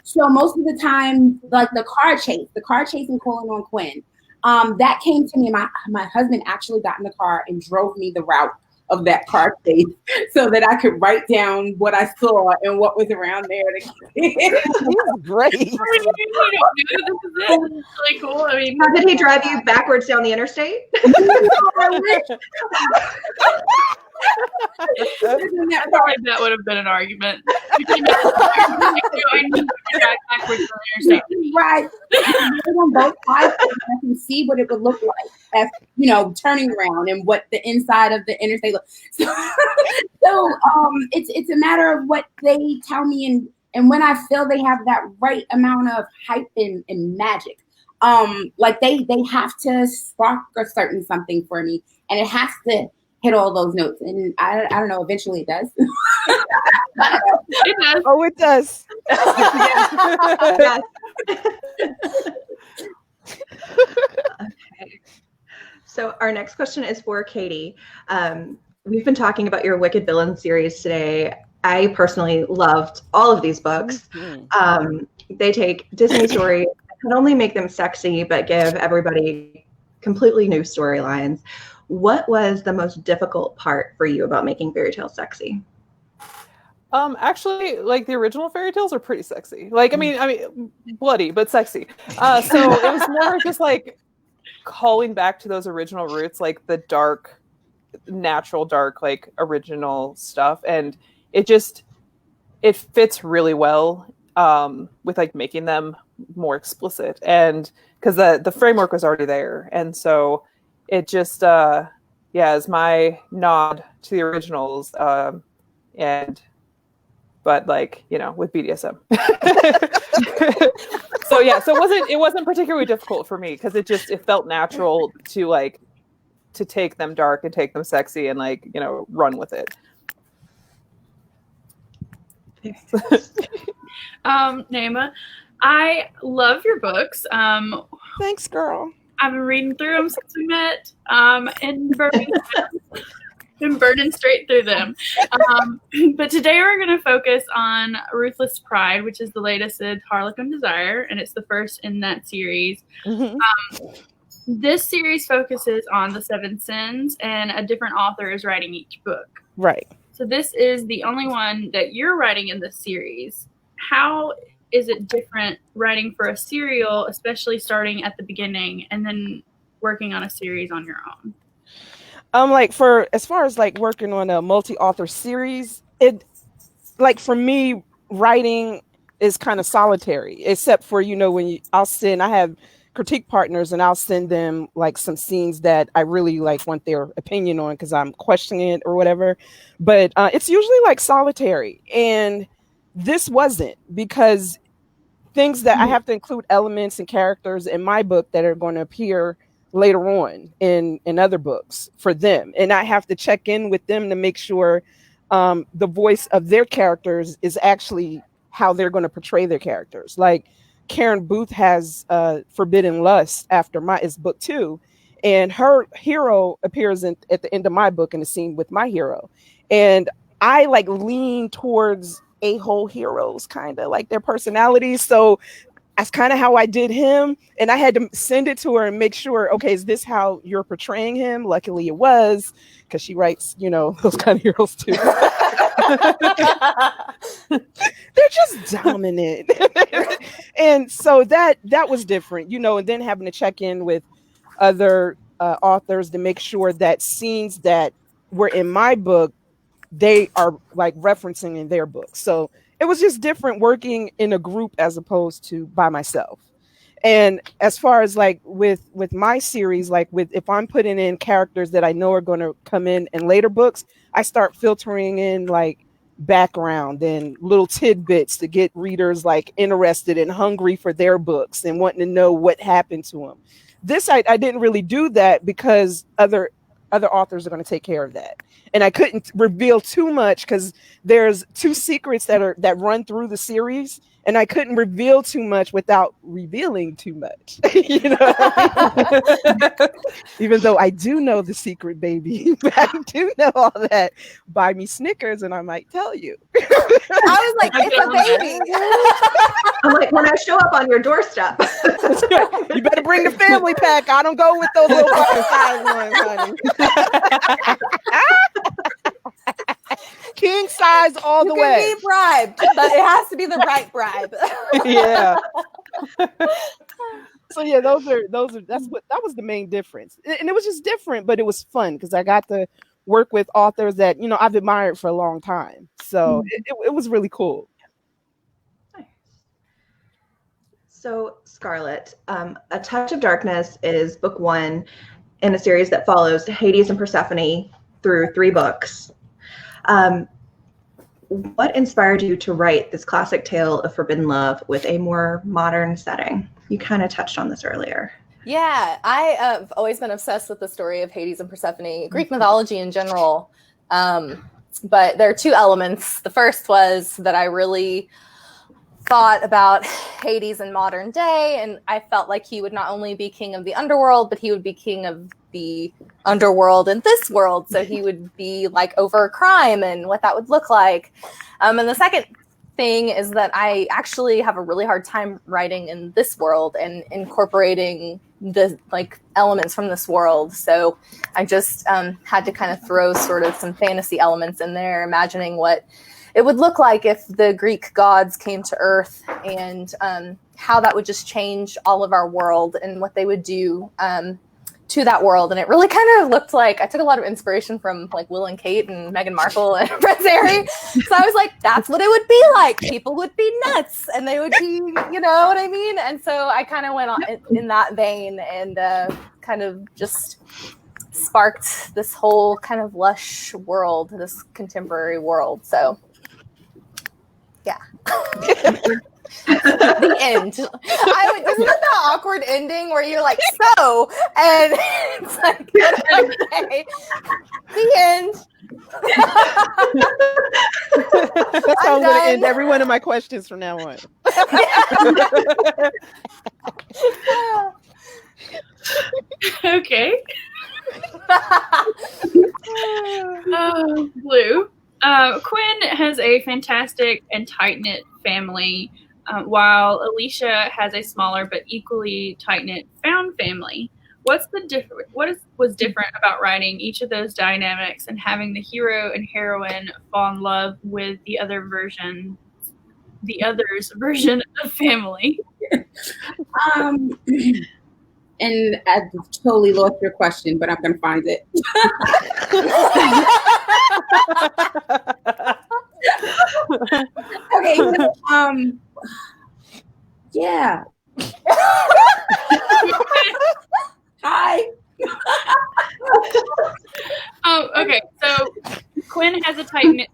D: So most of the time, like the car chase in Calling on Quinn, that came to me. My husband actually got in the car and drove me the route of that car chase so that I could write down what I saw and what was around there.
A: Great.
B: This is really cool. I mean,
C: How did he drive you backwards down the interstate?
B: I feel like that would have been an argument. I need to drive backwards on the interstate.
D: Right. On both sides, I can see what it would look like as, turning around and what the inside of the interstate looks. So it's a matter of what they tell me and when I feel they have that right amount of hype and magic. Like they have to spark a certain something for me, and it has to hit all those notes. And I don't know, eventually it does.
B: It does.
A: Oh, it does.
C: Yes. Okay. So our next question is for Katee. We've been talking about your Wicked Villain series today. I personally loved all of these books. They take Disney stories, not only make them sexy, but give everybody completely new storylines. What was the most difficult part for you about making fairy tales sexy?
E: Actually, like the original fairy tales are pretty sexy. Like, I mean, bloody but sexy. So it was more just like calling back to those original roots, like the dark, natural dark, like original stuff, and it fits really well with like making them more explicit, and because the framework was already there, and so it just is my nod to the originals, but like, with BDSM. So it wasn't particularly difficult for me, because it felt natural to take them dark and take them sexy and run with it.
B: Naima, I love your books.
A: Thanks, girl.
B: I've been reading through them since we met, and been burning straight through them. But today we're going to focus on Ruthless Pride, which is the latest in Harlequin Desire, and it's the first in that series. This series focuses on the 7 sins, and a different author is writing each book.
A: Right.
B: So this is the only one that you're writing in this series. How is it different writing for a serial, especially starting at the beginning and then working on a series on your own?
A: As far as working on a multi-author series, for me, writing is kind of solitary, except for, when I have critique partners and I'll send them some scenes that I really want their opinion on because I'm questioning it or whatever. But it's usually solitary, and this wasn't, because things that I have to include elements and characters in my book that are going to appear later on in other books for them, and I have to check in with them to make sure the voice of their characters is actually how they're going to portray their characters. Like Karen Booth has Forbidden Lust after it's book 2, and her hero appears at the end of my book in a scene with my hero, and I lean towards a-hole heroes, kind of their personalities. So that's kind of how I did him, and I had to send it to her and make sure, okay, is this how you're portraying him? Luckily it was, because she writes those kind of heroes too. They're just dominant. And so that was different, and then having to check in with other authors to make sure that scenes that were in my book, they are referencing in their book. So it was just different working in a group as opposed to by myself. And as far as like with my series, like if I'm putting in characters that I know are going to come in later books, I start filtering in like background and little tidbits to get readers like interested and hungry for their books and wanting to know what happened to them. This I didn't really do that because other authors are going to take care of that, and I couldn't reveal too much because there's 2 secrets that run through the series, and I couldn't reveal too much without revealing too much. You know what I mean? Even though I do know the secret, baby, I do know all that. Buy me Snickers and I might tell you.
F: I was like, it's a baby.
C: I'm like, when I show up on your doorstep.
A: You better bring the family pack. I don't go with those little butterfly ones, honey. King size all the way.
F: You can be bribed, but it has to be the right bribe.
E: Yeah.
A: So yeah, that was the main difference. And it was just different, but it was fun because I got to work with authors that, you know, I've admired for a long time. So it was really cool.
C: So Scarlett, A Touch of Darkness is book 1 in a series that follows Hades and Persephone through 3 books. What inspired you to write this classic tale of forbidden love with a more modern setting? You kind of touched on this earlier.
F: Yeah, I have always been obsessed with the story of Hades and Persephone, Greek mythology in general. But there are 2 elements. The first was that I really thought about Hades in modern day, and I felt like he would not only be king of the underworld, but he would be king of the underworld in this world. So he would be like over crime and what that would look like. And the second thing is that I actually have a really hard time writing in this world and incorporating the like elements from this world. So I just had to kind of throw sort of some fantasy elements in there, imagining what it would look like if the Greek gods came to Earth, and how that would just change all of our world and what they would do to that world. And it really kind of looked like I took a lot of inspiration from like Will and Kate and Meghan Markle and Prince Harry. So I was like, that's what it would be like. People would be nuts and they would be, you know what I mean? And so I kind of went on in that vein and kind of just sparked this whole kind of lush world, this contemporary world. So yeah. The end. Isn't that the awkward ending where you're like, so, and it's like, okay, the end.
A: That's how I'm going to end every one of my questions from now on.
B: Okay. Blue. Quinn has a fantastic and tight-knit family, while Alicia has a smaller but equally tight-knit found family. What was different about writing each of those dynamics and having the hero and heroine fall in love with the other's version of family?
D: And I totally lost your question, but I'm going to find it. Okay. Yeah. Hi.
B: Okay. So Quinn has a tight-knit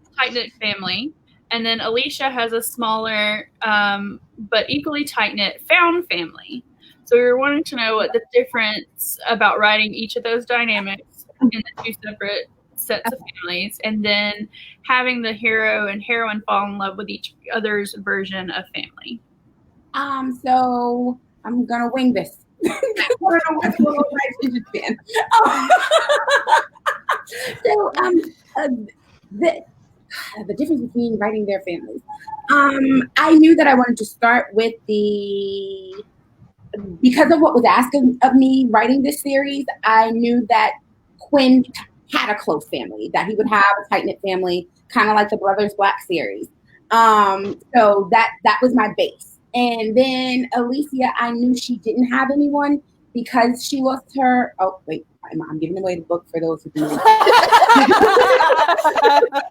B: family, and then Alicia has a smaller but equally tight-knit found family. So we were wanting to know what the difference about writing each of those dynamics in the 2 separate sets of families, and then having the hero and heroine fall in love with each other's version of family.
D: So I'm gonna wing this. I don't know what's going on with Japan. So the difference between writing their families. I knew that I wanted to start with because of what was asked of me writing this series, I knew that Quinn had a close family, that he would have a tight-knit family, kind of like the Brothers Black series. So that was my base. And then Alicia, I knew she didn't have anyone because she lost her. Oh, wait, I I'm giving away the book for those who can read.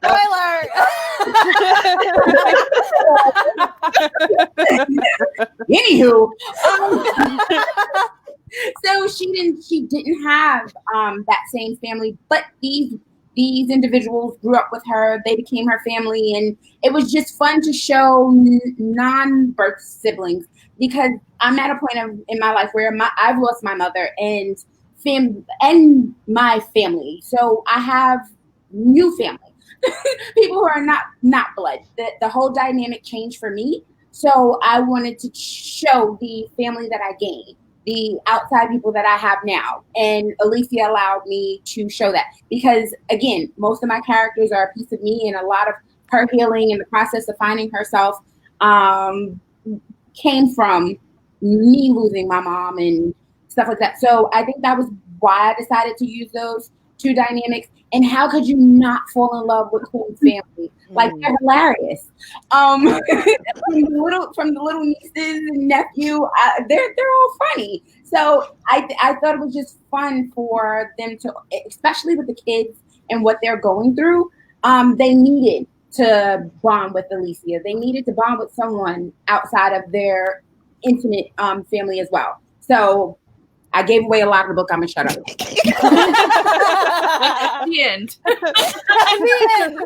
F: Spoiler.
D: Anywho, so she didn't have that same family, but these individuals grew up with her. They became her family, and it was just fun to show non-birth siblings, because I'm at a point in my life where I've lost my mother and my family. So I have new family, people who are not blood. The whole dynamic changed for me. So I wanted to show the family that I gained, the outside people that I have now. And Alicia allowed me to show that, because again, most of my characters are a piece of me, and a lot of her healing and the process of finding herself came from me losing my mom and stuff like that. So I think that was why I decided to use those two dynamics. And how could you not fall in love with Quinn's family? Like, they're hilarious. From the little nieces and nephew, they're all funny. So I thought it was just fun for them to, especially with the kids and what they're going through. They needed to bond with Alicia. They needed to bond with someone outside of their intimate family as well. So I gave away a lot of the book. I'm gonna shut up.
B: The end.
F: The end.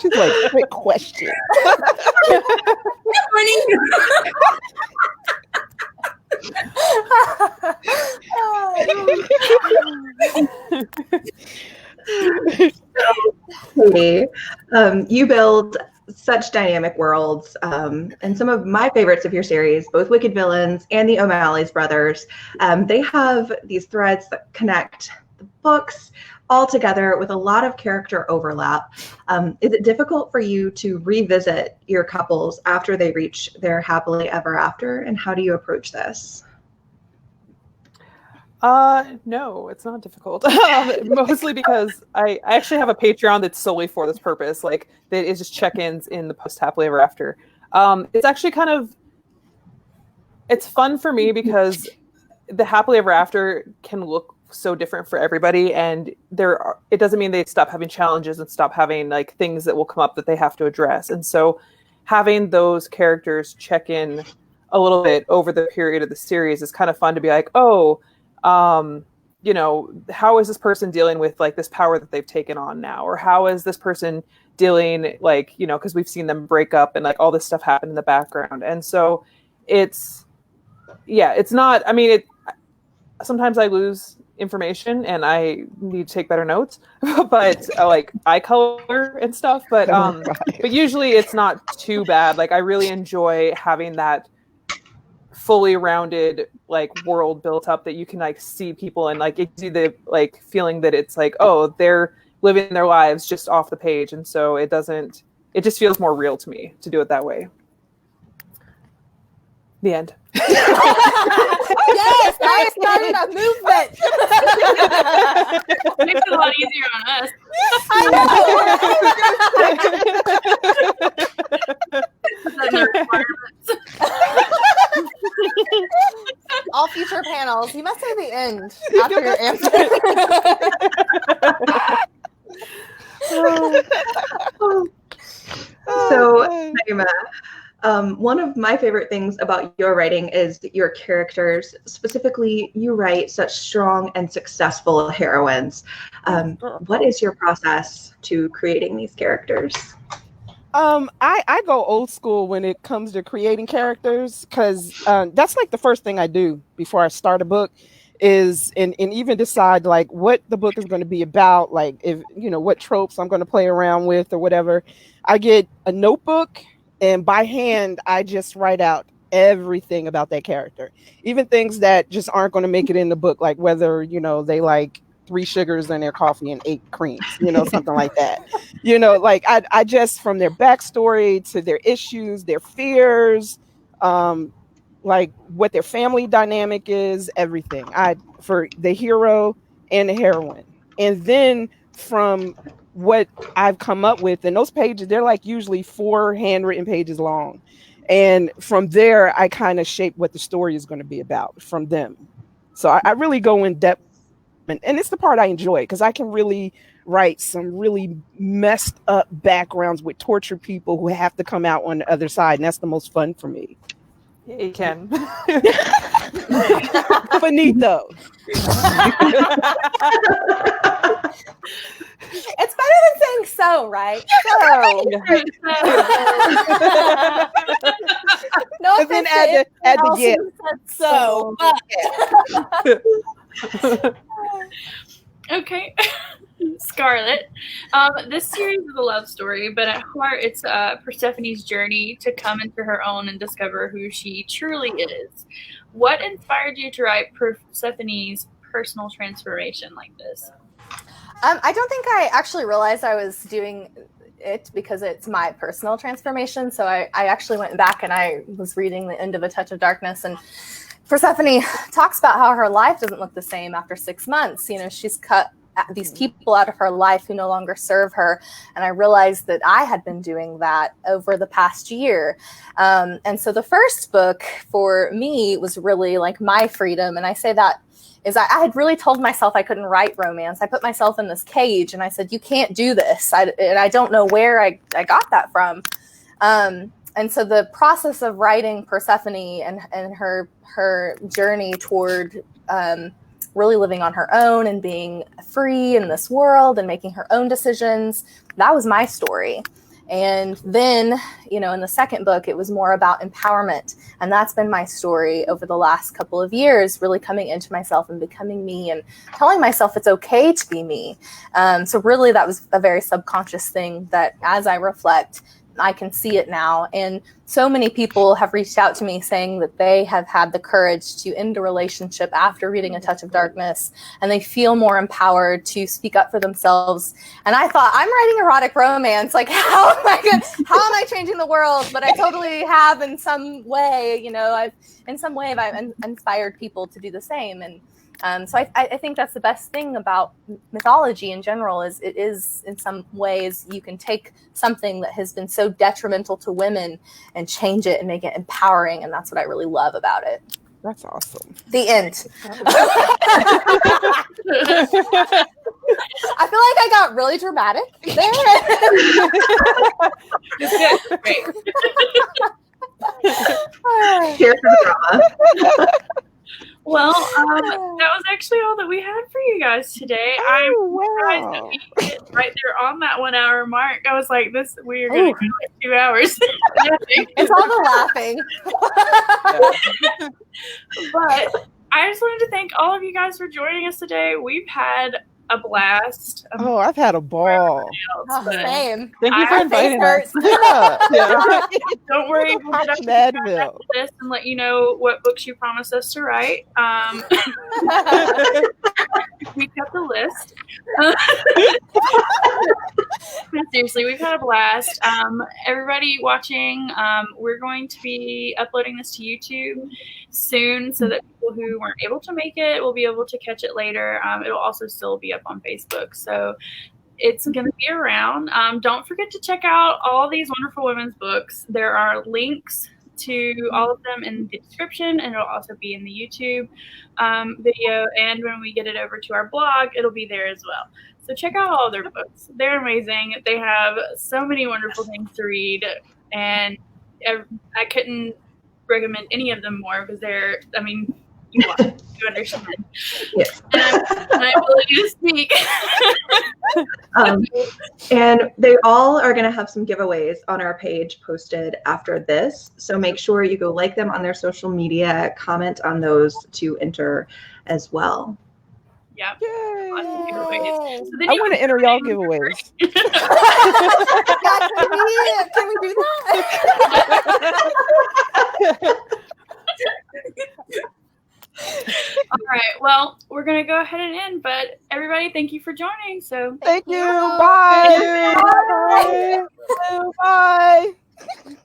A: She's like, great question.
C: Katee, you build such dynamic worlds, and some of my favorites of your series, both Wicked Villains and the O'Malley's Brothers, they have these threads that connect the books all together with a lot of character overlap. Is it difficult for you to revisit your couples after they reach their happily ever after, and how do you approach this?
E: No, it's not difficult. Mostly because I actually have a Patreon that's solely for this purpose. Like, that is just check-ins in the post happily ever after. It's actually it's fun for me because the happily ever after can look so different for everybody, and it doesn't mean they stop having challenges and stop having like things that will come up that they have to address. And so having those characters check in a little bit over the period of the series is kind of fun to be like, oh, you know, how is this person dealing with like this power that they've taken on now? Or how is this person dealing, like, you know, because we've seen them break up and like all this stuff happen in the background. And so it's not, I mean, sometimes I lose information and I need to take better notes, but like eye color and stuff. But, but usually it's not too bad. Like, I really enjoy having that fully rounded like world built up that you can like see people, and like it gives you the like feeling that it's like, oh, they're living their lives just off the page. And so it just feels more real to me to do it that way. The end.
F: Yes, I started a movement.
B: Makes it a lot easier on us.
F: I know. All future panels. You must say the end after your answer.
C: So, Naima, one of my favorite things about your writing is your characters. Specifically, you write such strong and successful heroines. What is your process to creating these characters?
A: I go old school when it comes to creating characters, because that's like the first thing I do before I start a book is and even decide like what the book is going to be about, like if you know what tropes I'm going to play around with or whatever. I get a notebook and by hand I just write out everything about that character, even things that just aren't going to make it in the book, like whether you know they like 3 sugars in their coffee and 8 creams, you know, something like that. You know, like I just, from their backstory to their issues, their fears, like what their family dynamic is, everything. For the hero and the heroine. And then from what I've come up with, and those pages, they're like usually 4 handwritten pages long. And from there, I kind of shape what the story is going to be about from them. So I really go in depth. And it's the part I enjoy because I can really write some really messed up backgrounds with tortured people who have to come out on the other side. And that's the most fun for me.
E: Yeah, you can.
A: Finito.
F: It's better than saying so, right? So. No
A: And then
F: offense
A: add
F: to
A: the yeah.
F: said so.
B: Okay. Scarlett. This series is a love story, but at heart, it's Persephone's journey to come into her own and discover who she truly is. What inspired you to write Persephone's personal transformation like this?
F: I don't think I actually realized I was doing it because it's my personal transformation. So I actually went back and I was reading the end of A Touch of Darkness, and Persephone talks about how her life doesn't look the same after 6 months. You know, she's cut these people out of her life who no longer serve her. And I realized that I had been doing that over the past year. And so the first book for me was really like my freedom. And I say that is I had really told myself I couldn't write romance. I put myself in this cage and I said, you can't do this. And I don't know where I got that from. And so the process of writing Persephone and her journey toward really living on her own and being free in this world and making her own decisions, that was my story. And then, you know, in the second book, it was more about empowerment. And that's been my story over the last couple of years, really coming into myself and becoming me and telling myself it's okay to be me. So really, that was a very subconscious thing that as I reflect, I can see it now. And so many people have reached out to me saying that they have had the courage to end a relationship after reading A Touch of Darkness, and they feel more empowered to speak up for themselves. And I thought, I'm writing erotic romance. Like, how am I changing the world? But I totally have in some way, you know, I've inspired people to do the same. And so I think that's the best thing about mythology in general is it is in some ways you can take something that has been so detrimental to women and change it and make it empowering. And that's what I really love about it.
A: That's awesome.
F: The end. I feel like I got really dramatic there.
B: Great.
C: Here for the drama.
B: Well, that was actually all that we had for you guys today. I'm surprised that we hit right there on that 1 hour mark. I was like, we are going to go like 2 hours.
F: It's all the laughing.
B: But I just wanted to thank all of you guys for joining us today. We've had a blast.
A: I've had a ball.
F: Same.
E: Thank you for inviting us.
A: Yeah.
B: Don't worry, we'll get up
A: Madville.
B: this and let you know what books you promised us to write. We kept the list. Seriously, we've had a blast. Everybody watching, we're going to be uploading this to YouTube soon so that people who weren't able to make it will be able to catch it later. It'll also still be up on Facebook. So it's going to be around. Don't forget to check out all these wonderful women's books. There are links to all of them in the description, and it'll also be in the YouTube video. And when we get it over to our blog, it'll be there as well. So check out all their books. They're amazing. They have so many wonderful things to read, and I couldn't recommend any of them more because they're, I mean, you understand.
C: Yes.
B: And my ability to speak.
C: And they all are going to have some giveaways on our page posted after this. So make sure you go like them on their social media, comment on those to enter as well.
B: Yeah.
A: Yay.
B: Awesome giveaways. So
A: I want to enter y'all giveaways.
F: Can we do that?
B: All right. Well, we're going to go ahead and end, but everybody, thank you for joining. So
A: Thank you. Bye. Bye. Bye.